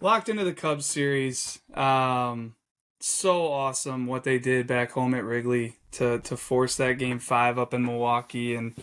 Locked into the Cubs series. So awesome what they did back home at Wrigley to force that game five up in Milwaukee, and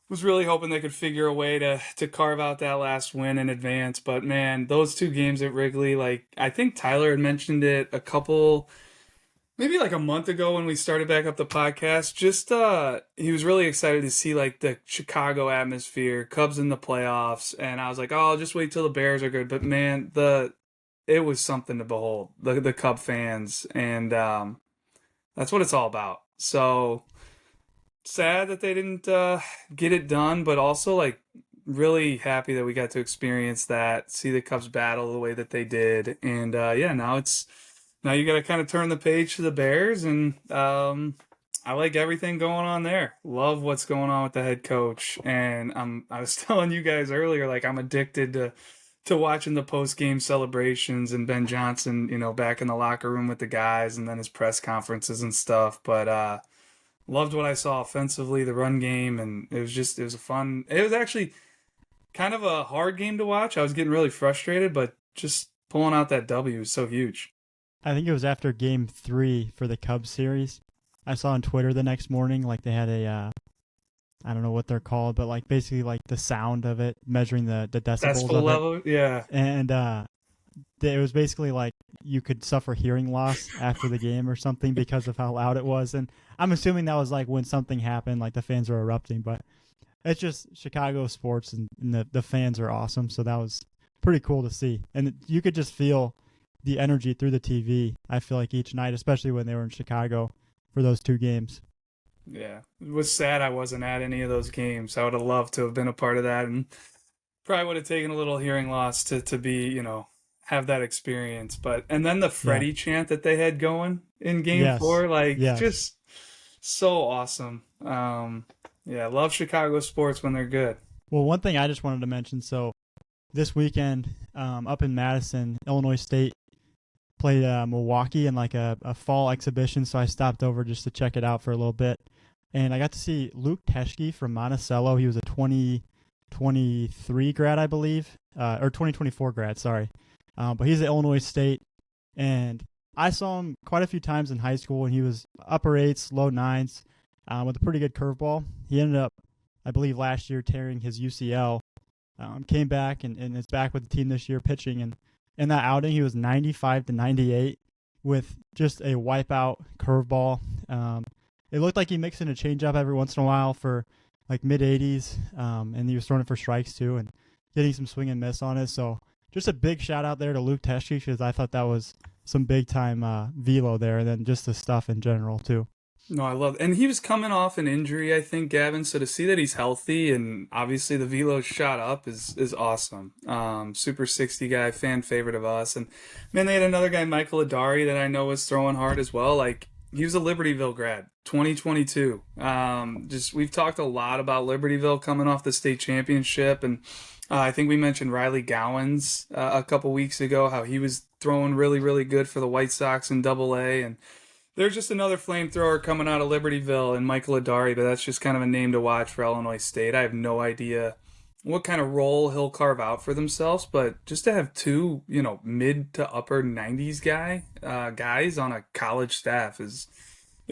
was really hoping they could figure a way to carve out that last win in advance. But man, those two games at Wrigley, like I think Tyler had mentioned it a couple, maybe like a month ago when we started back up the podcast. Just he was really excited to see like the Chicago atmosphere, Cubs in the playoffs, and I was like, oh, I'll just wait till the Bears are good. But man, the it was something to behold, the Cub fans, and that's what it's all about. So sad that they didn't get it done, but also like really happy that we got to experience that, see the Cubs battle the way that they did, and yeah, now you got to kind of turn the page to the Bears, and I like everything going on there. Love what's going on with the head coach, and I was telling you guys earlier, like I'm addicted to watching the post game celebrations and Ben Johnson, back in the locker room with the guys, and then his press conferences and stuff. But loved what I saw offensively, the run game, and it was a fun. It was actually kind of a hard game to watch. I was getting really frustrated, but just pulling out that W was so huge. I think it was after game 3 for the Cubs series. I saw on Twitter the next morning, like they had I don't know what they're called, but like basically like the sound of it, measuring the That's decibels full of it. level, yeah. And it was basically like you could suffer hearing loss after the game or something because of how loud it was. And I'm assuming that was like when something happened, like the fans were erupting. But it's just Chicago sports, and the fans are awesome. So that was pretty cool to see. And you could just feel the energy through the TV, I feel like each night, especially when they were in Chicago for those 2 games. Yeah, it was sad I wasn't at any of those games. I would have loved to have been a part of that, and probably would have taken a little hearing loss to be, have that experience. But and then the Yeah. Freddie chant that they had going in Game Yes. Four, like Yes. just so awesome. Yeah, I love Chicago sports when they're good. Well, one thing I just wanted to mention. So this weekend, up in Madison, Illinois State played Milwaukee in like a fall exhibition. So I stopped over just to check it out for a little bit. And I got to see Luke Teschke from Monticello. He was a 2023 grad, I believe, or 2024 grad, sorry. But he's at Illinois State. And I saw him quite a few times in high school, and he was upper eights, low nines, with a pretty good curveball. He ended up, I believe, last year tearing his UCL. Came back and is back with the team this year pitching. And in that outing, he was 95 to 98 with just a wipeout curveball. It looked like he mixed in a changeup every once in a while for like mid 80s, and he was throwing it for strikes too and getting some swing and miss on it. So just a big shout out there to Luke Teschke, because I thought that was some big time velo there, and then just the stuff in general too. No, I love, and he was coming off an injury, I think, Gavin. So to see that he's healthy and obviously the velo shot up is awesome. Super 60 guy, fan favorite of us, and man, they had another guy, Michael Adari, that I know was throwing hard as well. Like he was a Libertyville grad, 2022. Just we've talked a lot about Libertyville coming off the state championship, and I think we mentioned Riley Gowans a couple weeks ago, how he was throwing really, really good for the White Sox in Double A, and there's just another flamethrower coming out of Libertyville and Michael Adari, but that's just kind of a name to watch for Illinois State. I have no idea what kind of role he'll carve out for themselves, but just to have two, mid to upper 90s guys on a college staff is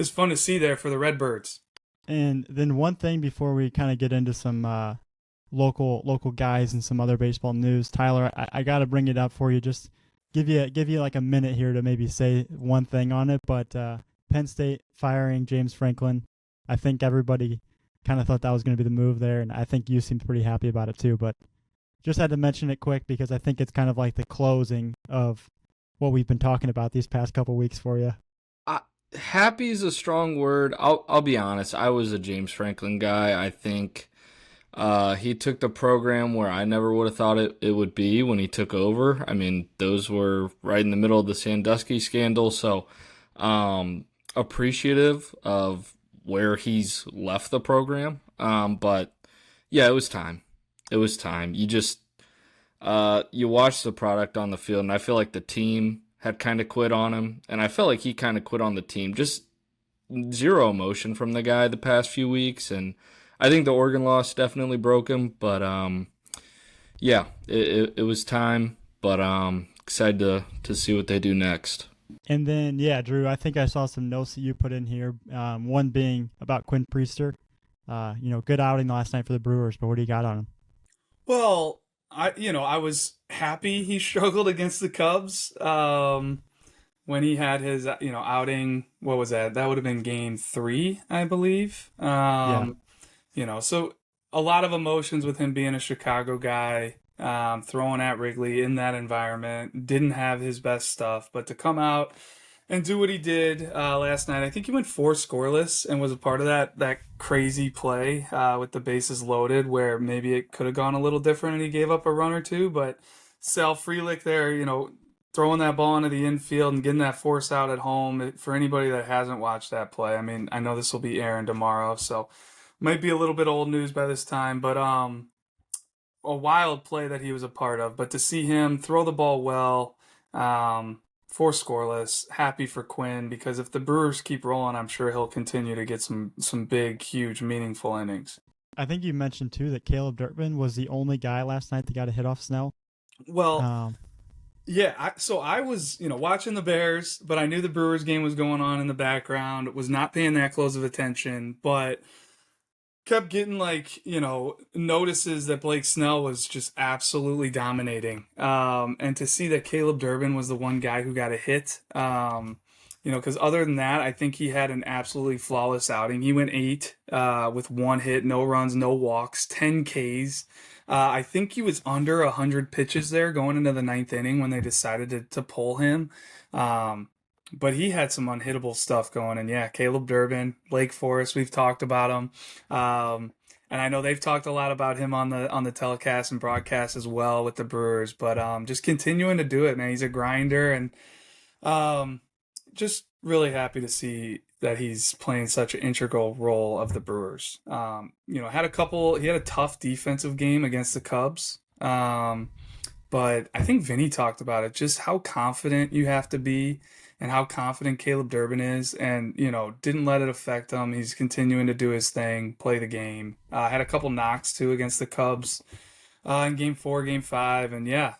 fun to see there for the Redbirds. And then one thing before we kind of get into some local guys and some other baseball news, Tyler, I got to bring it up for you. Just give you like a minute here to maybe say one thing on it. But Penn State firing James Franklin, I think everybody kind of thought that was going to be the move there, and I think you seemed pretty happy about it too. But just had to mention it quick because I think it's kind of like the closing of what we've been talking about these past couple weeks for you. Happy is a strong word. I'll be honest. I was a James Franklin guy. I think he took the program where I never would have thought it would be when he took over. I mean, those were right in the middle of the Sandusky scandal. So appreciative of where he's left the program. But yeah, it was time. It was time. You watch the product on the field, and I feel like the team had kind of quit on him, and I felt like he kind of quit on the team. Just zero emotion from the guy the past few weeks, and I think the Oregon loss definitely broke him. But yeah, it was time. But excited to see what they do next. And then, yeah, Drew, I think I saw some notes that you put in here. One being about Quinn Priester. Good outing last night for the Brewers, but what do you got on him? Well, I was happy he struggled against the Cubs when he had his outing. What was that? That would have been Game 3, I believe. Yeah. So a lot of emotions with him being a Chicago guy, throwing at Wrigley in that environment. Didn't have his best stuff, but to come out and do what he did last night, I think he went 4 scoreless and was a part of that crazy play with the bases loaded, where maybe it could have gone a little different and he gave up a run or two. But Sal Frelick there, throwing that ball into the infield and getting that force out at home. For anybody that hasn't watched that play, I mean, I know this will be airing tomorrow, so might be a little bit old news by this time, but a wild play that he was a part of. But to see him throw the ball well, 4 scoreless, happy for Quinn, because if the Brewers keep rolling, I'm sure he'll continue to get some big, huge, meaningful innings. I think you mentioned, too, that Caleb Dirkman was the only guy last night that got a hit off Snell. Well, yeah, so I was, watching the Bears, but I knew the Brewers game was going on in the background, was not paying that close of attention, but kept getting notices that Blake Snell was just absolutely dominating. And to see that Caleb Durbin was the one guy who got a hit, because other than that, I think he had an absolutely flawless outing. He went 8 with 1 hit, no runs, no walks, 10 Ks. I think he was under 100 pitches there going into the 9th inning when they decided to pull him. But he had some unhittable stuff going. And yeah, Caleb Durbin, Lake Forest, we've talked about him. And I know they've talked a lot about him on the telecast and broadcast as well with the Brewers. But just continuing to do it, man. He's a grinder, and just really happy to see that he's playing such an integral role of the Brewers. He had a tough defensive game against the Cubs. But I think Vinny talked about it, just how confident you have to be and how confident Caleb Durbin is, and, didn't let it affect him. He's continuing to do his thing, play the game. Had a couple knocks, too, against the Cubs in Game 4, Game 5, and yeah.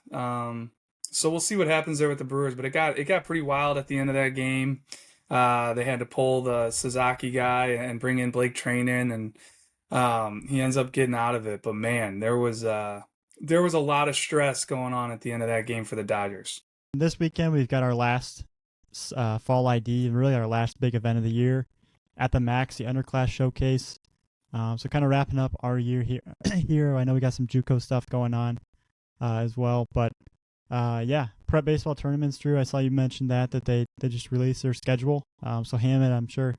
So we'll see what happens there with the Brewers, but it got pretty wild at the end of that game. They had to pull the Sasaki guy and bring in Blake Trainin, and he ends up getting out of it. But, man, there was a lot of stress going on at the end of that game for the Dodgers. This weekend, we've got our last fall ID, and really our last big event of the year at the Max, the Underclass Showcase. So kind of wrapping up our year here. I know we got some JUCO stuff going on as well, but prep baseball tournaments, Drew. I saw you mention that they just released their schedule. So Hammond, I'm sure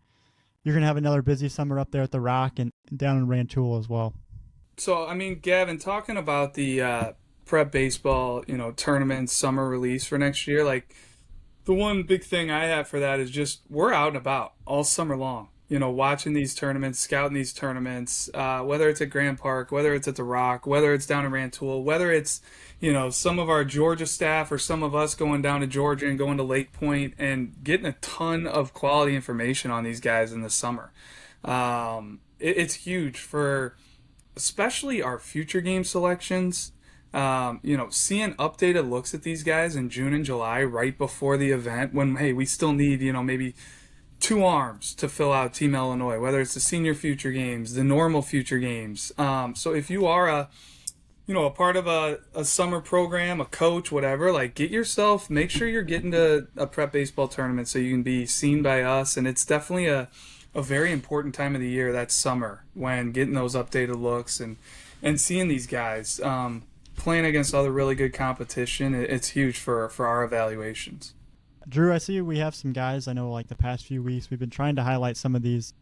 you're gonna have another busy summer up there at the Rock and down in Rantoul as well. So I mean, Gavin, talking about the prep baseball, tournament summer release for next year, like, the one big thing I have for that is just we're out and about all summer long, watching these tournaments, scouting these tournaments, whether it's at Grand Park, whether it's at the Rock, whether it's down in Rantoul, whether it's, some of our Georgia staff or some of us going down to Georgia and going to Lake Point and getting a ton of quality information on these guys in the summer. It's huge for especially our future game selections. Seeing updated looks at these guys in June and July right before the event when, hey, we still need, maybe 2 arms to fill out Team Illinois, whether it's the senior future games, the normal future games. So if you are a part of a summer program, a coach, whatever, like, make sure you're getting to a prep baseball tournament so you can be seen by us. And it's definitely a very important time of the year, that summer, when getting those updated looks and seeing these guys playing against other really good competition. It's huge for our evaluations. Drew, I see we have some guys. I know, like, the past few weeks we've been trying to highlight some of these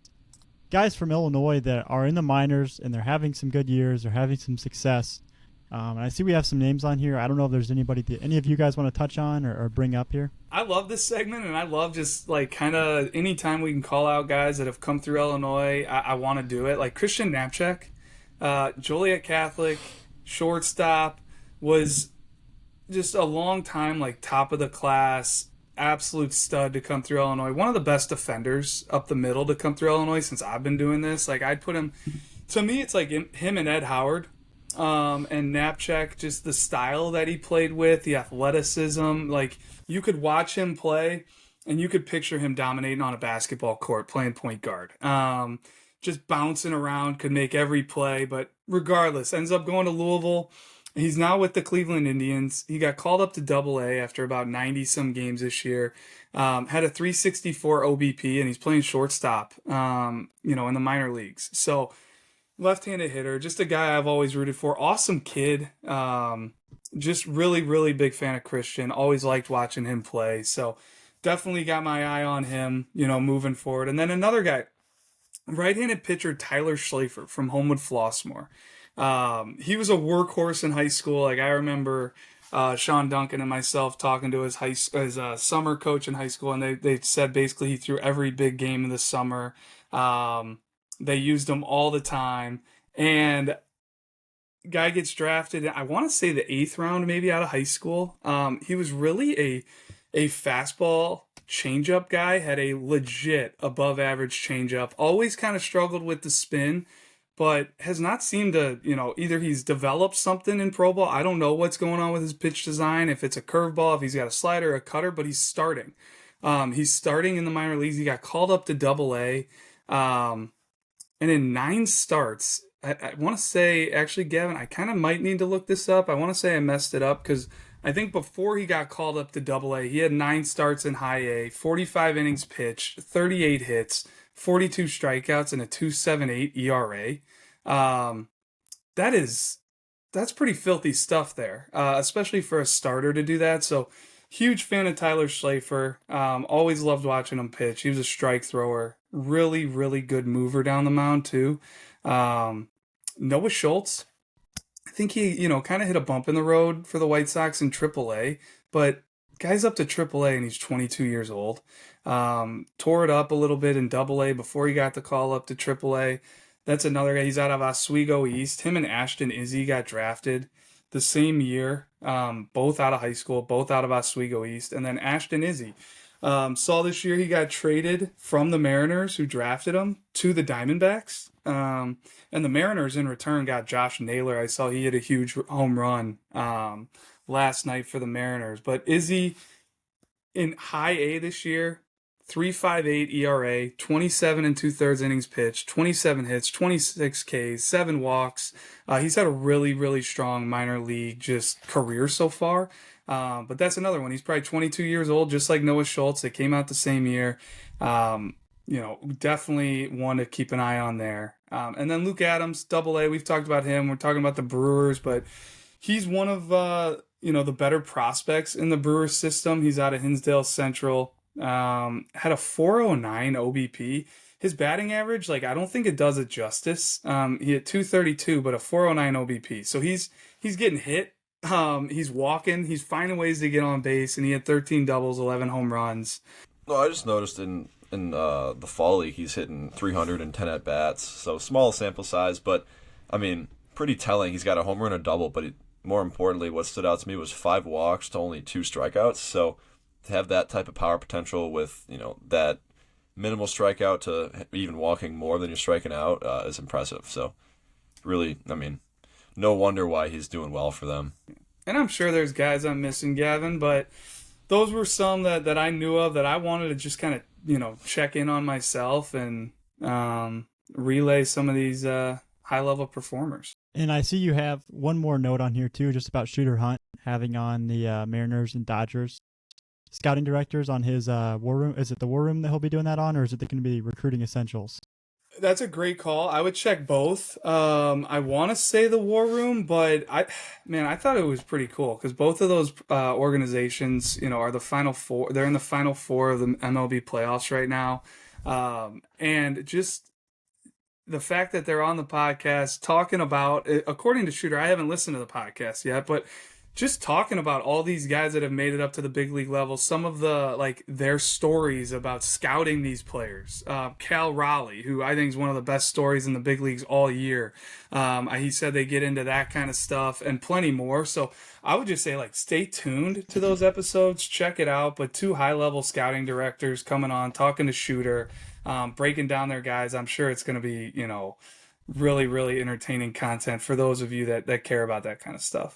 guys from Illinois that are in the minors and they're having some good years, they're having some success. And I see we have some names on here. I don't know if there's anybody that any of you guys want to touch on or bring up here. I love this segment, and I love just, like, kind of anytime we can call out guys that have come through Illinois, I want to do it. Like Christian Knapczyk, Joliet Catholic, shortstop, was just a long time, like, top of the class, absolute stud to come through Illinois. One of the best defenders up the middle to come through Illinois since I've been doing this. Like, I'd put him, to me, it's like him and Ed Howard And Knapczyk, just the style that he played with, the athleticism. Like, you could watch him play, and you could picture him dominating on a basketball court, playing point guard. Just bouncing around, could make every play. But regardless, ends up going to Louisville. He's now with the Cleveland Indians. He got called up to Double A after about 90 some games this year. Had a 364 OBP, and he's playing shortstop, in the minor leagues. So, left-handed hitter, just a guy I've always rooted for. Awesome kid. Just really, really big fan of Christian. Always liked watching him play. So definitely got my eye on him, moving forward. And then another guy, right-handed pitcher Tyler Schlafer from Homewood Flossmoor. He was a workhorse in high school. Like, I remember Sean Duncan and myself talking to his summer coach in high school, and they said basically he threw every big game in the summer. They used him all the time, and guy gets drafted. I want to say the 8th round, maybe out of high school. He was really a fastball changeup guy. Had a legit above average changeup. Always kind of struggled with the spin, but has not seemed to, either he's developed something in pro ball. I don't know what's going on with his pitch design. If it's a curveball, if he's got a slider, a cutter, but he's starting. He's starting in the minor leagues. He got called up to Double A. And in 9 starts, I want to say, actually, Gavin, I kind of might need to look this up. I want to say I messed it up because I think before he got called up to Double A, he had 9 starts in High A, 45 innings pitched, 38 hits, 42 strikeouts, and a 2.78 ERA. That's pretty filthy stuff there, especially for a starter to do that. So, huge fan of Tyler Schlafer. Always loved watching him pitch. He was a strike thrower. Really, really good mover down the mound, too. Noah Schultz, I think he, kind of hit a bump in the road for the White Sox in AAA, but guy's up to AAA and he's 22 years old. Tore it up a little bit in AA before he got the call up to AAA. That's another guy. He's out of Oswego East. Him and Ashton Izzy got drafted the same year, both out of high school, both out of Oswego East. And then Ashton Izzy saw this year he got traded from the Mariners, who drafted him, to the Diamondbacks. And the Mariners in return got Josh Naylor. I saw he hit a huge home run last night for the Mariners. But Izzy in High A this year, 3.58 ERA, 27 2/3 innings pitched, 27 hits, 26 Ks, 7 walks. He's had a really, really strong minor league just career so far. But that's another one. He's probably 22 years old, just like Noah Schultz. They came out the same year. Definitely one to keep an eye on there. And then Luke Adams, Double A. We've talked about him. We're talking about the Brewers, but he's one of the better prospects in the Brewers system. He's out of Hinsdale Central. Had a 409 OBP. His batting average, I don't think it does it justice. He had 232, but a 409 OBP. So he's getting hit. He's walking. He's finding ways to get on base, and he had 13 doubles, 11 home runs. No, I just noticed in the fall league he's hitting 310 at bats. So small sample size, but I mean pretty telling. He's got a home run, a double, but more importantly, what stood out to me was 5 walks to only 2 strikeouts. So to have that type of power potential with that minimal strikeout to even walking more than you're striking out is impressive. So really, I mean, no wonder why he's doing well for them. And I'm sure there's guys I'm missing, Gavin, but those were some that I knew of that I wanted to just kind of check in on myself and relay some of these high level performers. And I see you have one more note on here too, just about Shooter Hunt having on the Mariners and Dodgers scouting directors on his War Room. Is it the War Room that he'll be doing that on, or is it going to be Recruiting Essentials? That's a great call. I would check both. I want to say the War Room, but I thought it was pretty cool because both of those organizations, are the Final Four. They're in the Final Four of the MLB playoffs right now, and just the fact that they're on the podcast talking about, according to Shooter, I haven't listened to the podcast yet, but just talking about all these guys that have made it up to the big league level, some of the their stories about scouting these players. Cal Raleigh, who I think is one of the best stories in the big leagues all year. He said they get into that kind of stuff and plenty more. So I would just say stay tuned to those episodes, check it out. But 2 high level scouting directors coming on, talking to Shooter, breaking down their guys. I'm sure it's going to be really, really entertaining content for those of you that care about that kind of stuff.